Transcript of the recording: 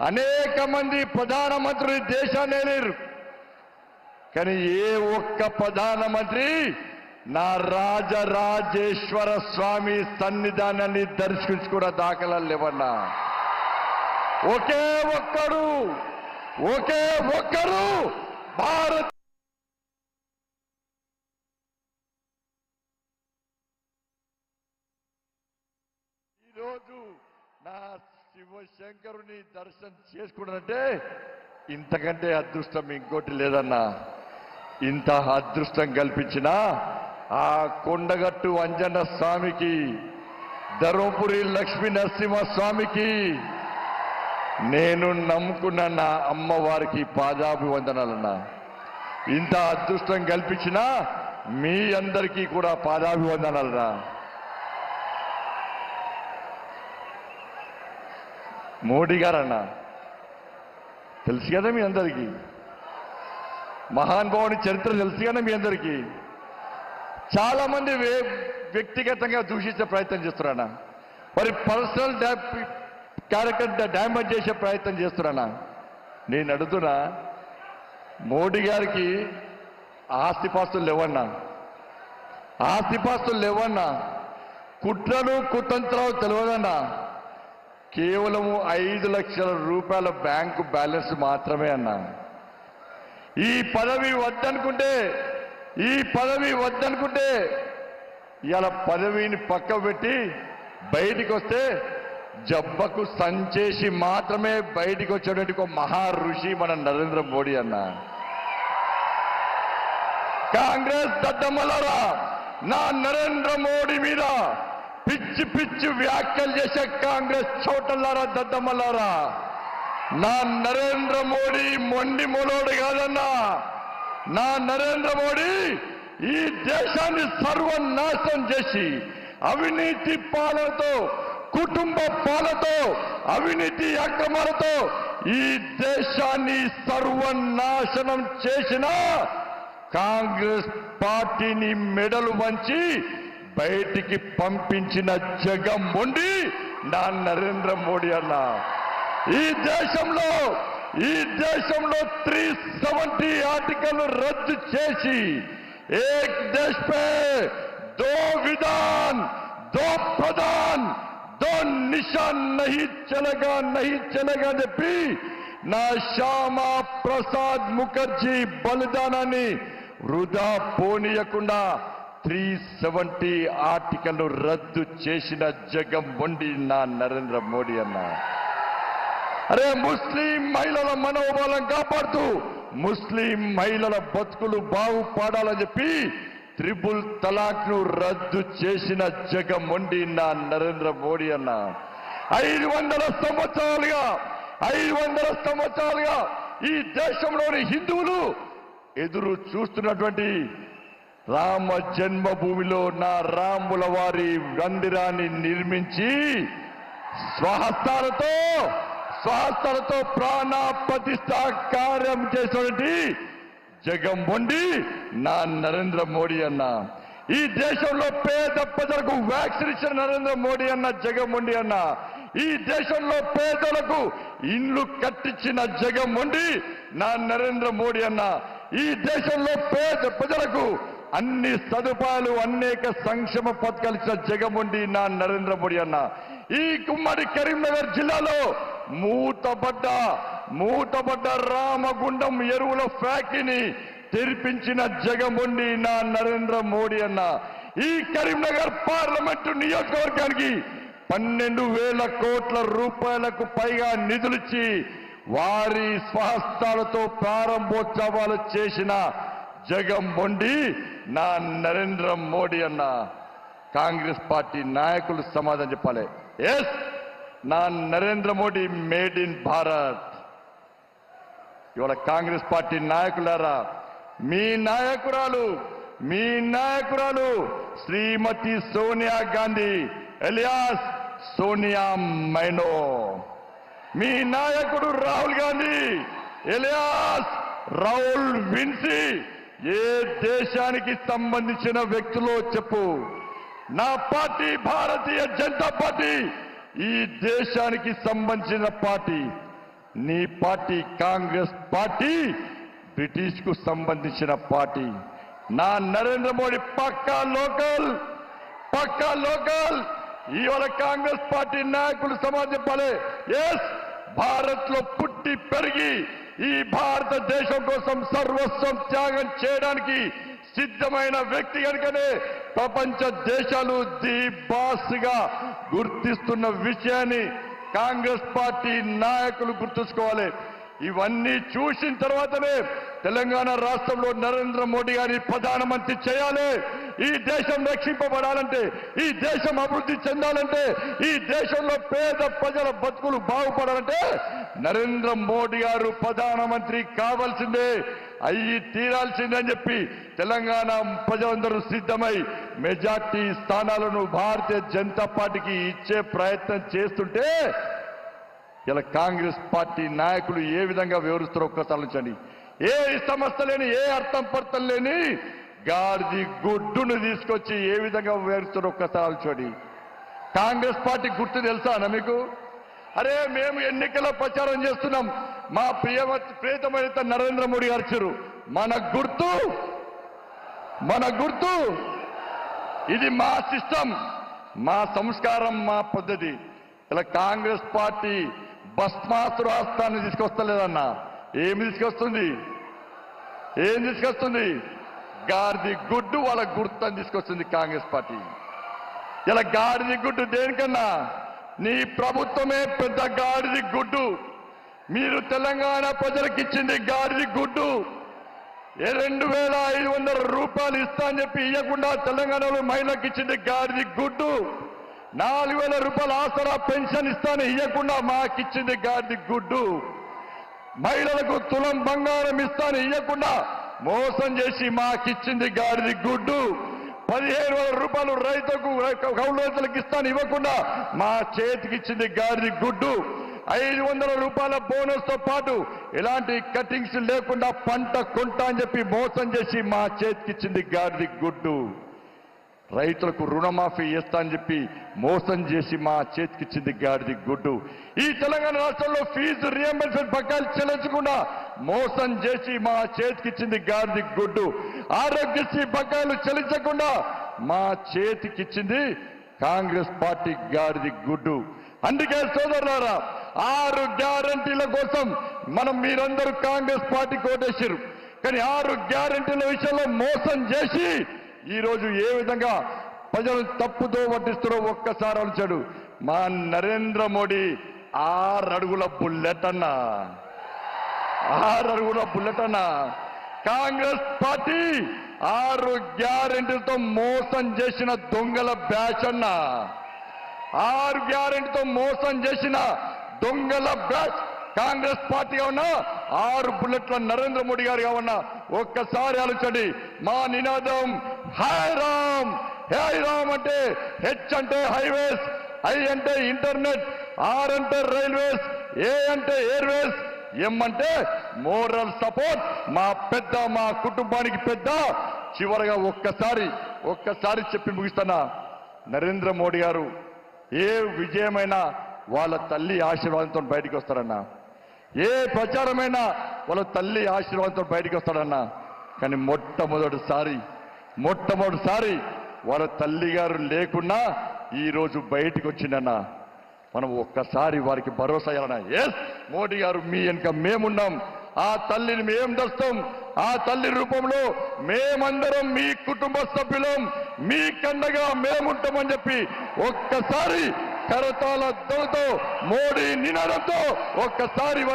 అనేక మంది ప్రధానమంత్రులు దేశాన్ని ఏలేరు. కానీ ఏ ఒక్క ప్రధానమంత్రి నా రాజరాజేశ్వర స్వామి సన్నిధానాన్ని దర్శించుకున్న దాఖలాలు లేవన్నా. ఒకే ఒక్కరు భారత్ ఈరోజు నా శివశంకరుని దర్శనం చేసుకున్నానంటే ఇంతకంటే అదృష్టం ఇంకోటి లేదన్నా. ఇంత అదృష్టం కల్పించిన ఆ కొండగట్టు అంజన్న స్వామికి, ధర్మపురి లక్ష్మీ నరసింహ స్వామికి, నేను నమ్ముకున్న నా అమ్మవారికి పాదాభివందనాలన్నా. ఇంత అదృష్టం కల్పించిన మీ అందరికీ కూడా పాదాభివందనాలన్నా. మోడీ గారన్నా తెలుసు కదా మీ అందరికీ, మహానుభావుని చరిత్ర తెలుసు కదా మీ అందరికీ. చాలా మంది వ్యక్తిగతంగా దూషించే ప్రయత్నం చేస్తున్నారన్నా, మరి పర్సనల్ క్యారెక్టర్ డ్యామేజ్ చేసే ప్రయత్నం చేస్తున్నానా. నేను అడుగుతున్నా, మోడీ గారికి ఆస్తిపాస్తులు లేవన్నా, కుట్రలు కుతంత్రాలు తెలియదన్నా. కేవలం 5 లక్షల రూపాయల బ్యాంకు బ్యాలెన్స్ మాత్రమే అన్నా. ఈ పదవి వద్దనుకుంటే ఇవాళ పదవిని పక్క పెట్టి బయటికి వస్తే జబ్బకు సంచేసి మాత్రమే బయటికి వచ్చేటువంటి ఒక మహా ఋషి మన నరేంద్ర మోడీ అన్న. కాంగ్రెస్ దద్దమ్మలారా, నా నరేంద్ర మోడీ మీద పిచ్చి పిచ్చి వ్యాఖ్యలు చేసే కాంగ్రెస్ చోటలారా, దద్దమ్మలారా, నా నరేంద్ర మోడీ మొండి మొలోడు కాదన్నా. నా నరేంద్ర మోడీ ఈ దేశాన్ని సర్వనాశనం చేసి అవినీతి పాలనతో, కుటుంబ పాలనతో, అవినీతి అక్రమాలతో ఈ దేశాన్ని సర్వనాశనం చేసిన కాంగ్రెస్ పార్టీని మెడలు వంచి బయటికి పంపించిన జగన్మోహన్ నా నరేంద్ర మోడీ అన్న. ఈ దేశంలో 370 ఆర్టికల్ రద్దు చేసి ఏక్ దేశ్ పే దో విధాన్, దో ప్రధాన్, దో నిశాన్ నహీ చలేగా అని చెప్పి నా శ్యామా ప్రసాద్ ముఖర్జీ బలిదానాన్ని వృధా పోనీయకుండా 370 ఆర్టికల్ రద్దు చేసిన జగన్మోహన్ నా నరేంద్ర మోడీ అన్న. అరే, ముస్లిం మహిళల మనోబలం కాపాడుతూ ముస్లిం మహిళల బతుకులు బాగుపడాలని చెప్పి 3 తలాక్ ను రద్దు చేసిన జగన్మోహన్ నా నరేంద్ర మోడీ అన్న. 500 సంవత్సరాలుగా ఈ దేశంలోని హిందువులు ఎదురు చూస్తున్నటువంటి రామ జన్మభూమిలో నా రాముల వారి మందిరాన్ని నిర్మించి స్వహస్తాలతో ప్రాణ ప్రతిష్ఠ కార్యం చేసినటువంటి జగన్మోహన్ నా నరేంద్ర మోడీ అన్న. ఈ దేశంలో పేద ప్రజలకు వ్యాక్సిన్ ఇచ్చిన నరేంద్ర మోడీ అన్న, జగన్మోహన్ అన్న. ఈ దేశంలో పేదలకు ఇండ్లు కట్టించిన జగన్మోహన్ నా నరేంద్ర మోడీ అన్న. ఈ దేశంలో పేద ప్రజలకు అన్ని సదుపాయాలు, అనేక సంక్షేమ పథకాలు ఇచ్చిన జగన్మోహన్ నా నరేంద్ర మోడీ అన్న. ఈ ఉమ్మడి కరీంనగర్ జిల్లాలో మూతబడ్డ రామగుండం ఎరువుల ఫ్యాక్టరీని తెరిపించిన జగన్మోహన్ నా నరేంద్ర మోడీ అన్న. ఈ కరీంనగర్ పార్లమెంటు నియోజకవర్గానికి 12,000 కోట్ల రూపాయలకు పైగా నిధులిచ్చి వారి స్వహస్తాలతో ప్రారంభోత్సవాలు చేసిన జగన్మోహన్ నా నరేంద్ర మోడీ అన్న. కాంగ్రెస్ పార్టీ నాయకులు సమాధానం చెప్పాలి. ఎస్, నా నరేంద్ర మోడీ మేడ్ ఇన్ భారత్. ఇవాళ కాంగ్రెస్ పార్టీ నాయకులారా, మీ నాయకురాలు శ్రీమతి సోనియా గాంధీ ఎలియాస్ సోనియా మైనో, మీ నాయకుడు రాహుల్ గాంధీ ఎలియాస్ రాహుల్ విన్సీ ఏ దేశానికి సంబంధించిన వ్యక్తులో చెప్పు. నా పార్టీ భారతీయ జనతా పార్టీ ఈ దేశానికి సంబంధించిన పార్టీ. నీ పార్టీ కాంగ్రెస్ పార్టీ బ్రిటిష్ కు సంబంధించిన పార్టీ. నా నరేంద్ర మోడీ పక్కా లోకల్. ఇవాళ కాంగ్రెస్ పార్టీ నాయకులు సమాజం చెప్పాలి, ఎస్, భారత్ లో పుట్టి పెరిగి ఈ భారతదేశం కోసం సర్వస్వం త్యాగం చేయడానికి సిద్ధమైన వ్యక్తి కనుకనే ప్రపంచ దేశాలు ది బాస్ గా గుర్తిస్తున్న విషయాన్ని కాంగ్రెస్ పార్టీ నాయకులు గుర్తుంచుకోవాలి. ఇవన్నీ చూసిన తర్వాతనే తెలంగాణ రాష్ట్రంలో నరేంద్ర మోడీ గారిని ప్రధానమంత్రి చేయాలి. ఈ దేశం రక్షింపబడాలంటే, ఈ దేశం అభివృద్ధి చెందాలంటే, ఈ దేశంలో పేద ప్రజల బతుకులు బాగుపడాలంటే నరేంద్ర మోడీ గారు ప్రధానమంత్రి కావాల్సిందే, అయ్యి తీరాల్సిందే అని చెప్పి తెలంగాణ ప్రజలందరూ సిద్ధమై మెజార్టీ స్థానాలను భారతీయ జనతా పార్టీకి ఇచ్చే ప్రయత్నం చేస్తుంటే ఇలా కాంగ్రెస్ పార్టీ నాయకులు ఏ విధంగా వివరిస్తారో ఒక్కసారి ఆలోచించండి. ఏ సమస్య లేని, ఏ అర్థం పర్థం లేని గాడిది గుడ్డును తీసుకొచ్చి ఏ విధంగా వివరిస్తారో ఒక్కసారి ఆలోచించండి. కాంగ్రెస్ పార్టీ గుర్తు తెలుసా అన్న మీకు? అరే మేము ఎన్నికల ప్రచారం చేస్తున్నాం, మా ప్రియతమైన నరేంద్ర మోడీ గారు వచ్చారు, మన గుర్తు ఇది, మా సిస్టమ్, మా సంస్కారం, మా పద్ధతి. ఇలా కాంగ్రెస్ పార్టీ భస్మాసురాస్త్రాన్ని తీసుకొస్తలేదన్నా. ఏం తీసుకొస్తుంది? గాడిది గుడ్డు వాళ్ళ గుర్తుని తీసుకొస్తుంది కాంగ్రెస్ పార్టీ. ఇలా గాడిది గుడ్డు దేనికన్నా? నీ ప్రభుత్వమే పెద్ద గాడిది గుడ్డు. మీరు తెలంగాణ ప్రజలకు ఇచ్చింది గాడిది గుడ్డు. 2,500 రూపాయలు ఇస్తా అని చెప్పి ఇవ్వకుండా తెలంగాణలో మహిళలకు ఇచ్చింది గాడిది గుడ్డు. 4,000 రూపాయల ఆసరా పెన్షన్ ఇస్తాను ఇవ్వకుండా మాకిచ్చింది గాడిది గుడ్డు. మహిళలకు తులం బంగారం ఇస్తాను ఇవ్వకుండా మోసం చేసి మాకిచ్చింది గాడిది గుడ్డు. 15,000 రూపాయలు కౌలు రైతులకు ఇస్తాను ఇవ్వకుండా మా చేతికి ఇచ్చింది గాడిది గుడ్డు. 500 రూపాయల బోనస్ తో పాటు ఎలాంటి కటింగ్స్ లేకుండా పంట కొంటా అని చెప్పి మోసం చేసి మా చేతికి ఇచ్చింది గాడిది గుడ్డు. రైతులకు రుణమాఫీ చేస్తా అని చెప్పి మోసం చేసి మా చేతికిచ్చింది గాడిది గుడ్డు. ఈ తెలంగాణ రాష్ట్రంలో ఫీజు రియంబర్స్మెంట్ బకాయిలు చెల్లించకుండా మోసం చేసి మా చేతికిచ్చింది గాడిది గుడ్డు. ఆరోగ్యశ్రీ బకాయిలు చెల్లించకుండా మా చేతికిచ్చింది కాంగ్రెస్ పార్టీ గాడిది గుడ్డు. అందుకే సోదరులారా, 6 గ్యారంటీల కోసం మీరందరూ కాంగ్రెస్ పార్టీకి ఓటేశారు. కానీ 6 గ్యారంటీల విషయంలో మోసం చేసి ఈ రోజు ఏ విధంగా ప్రజలు తప్పుదో పట్టిస్తారో ఒక్కసారి ఆలోచించాడు. మా నరేంద్ర మోడీ 6 అడుగుల బుల్లెట్ అన్నా. కాంగ్రెస్ పార్టీ 6 గ్యారెంటీలతో మోసం చేసిన దొంగల బ్యాచ్ అన్నా. 6 గ్యారెంటీతో మోసం చేసిన దొంగల బ్యాచ్ కాంగ్రెస్ పార్టీ ఉన్నా, 6 బుల్లెట్ల నరేంద్ర మోడీ గారు కావన్నా. ఒక్కసారి ఆలోచండి. మా నినాదం హై రామ్. అంటే హెచ్ అంటే హైవేస్, ఐ అంటే ఇంటర్నెట్, ఆర్ అంటే రైల్వేస్, ఏ అంటే ఎయిర్వేస్, ఎం అంటే మోరల్ సపోర్ట్. మా కుటుంబానికి పెద్ద. చివరగా ఒక్కసారి చెప్పి ముగిస్తున్నా. నరేంద్ర మోడీ గారు ఏ విజయమైనా వాళ్ళ తల్లి ఆశీర్వాదంతో బయటికి వస్తారన్నా. ఏ ప్రచారమైనా వాళ్ళ తల్లి ఆశీర్వాదంతో బయటికి వస్తాడన్నా. కానీ మొట్టమొదటిసారి వాళ్ళ తల్లి గారు లేకున్నా ఈరోజు బయటికి వచ్చిందన్నా. మనం ఒక్కసారి వారికి భరోసా ఇవ్వాలన్నా. ఎస్, మోడీ గారు మీ వెనుక మేమున్నాం. ఆ తల్లిని మేం దస్తాం. ఆ తల్లి రూపంలో మేమందరం మీ కుటుంబ సభ్యులం, మీ కండగా మేముంటామని చెప్పి ఒక్కసారి కరతాళ ధ్వనితో మోడీ నినాదంతో ఒక్కసారి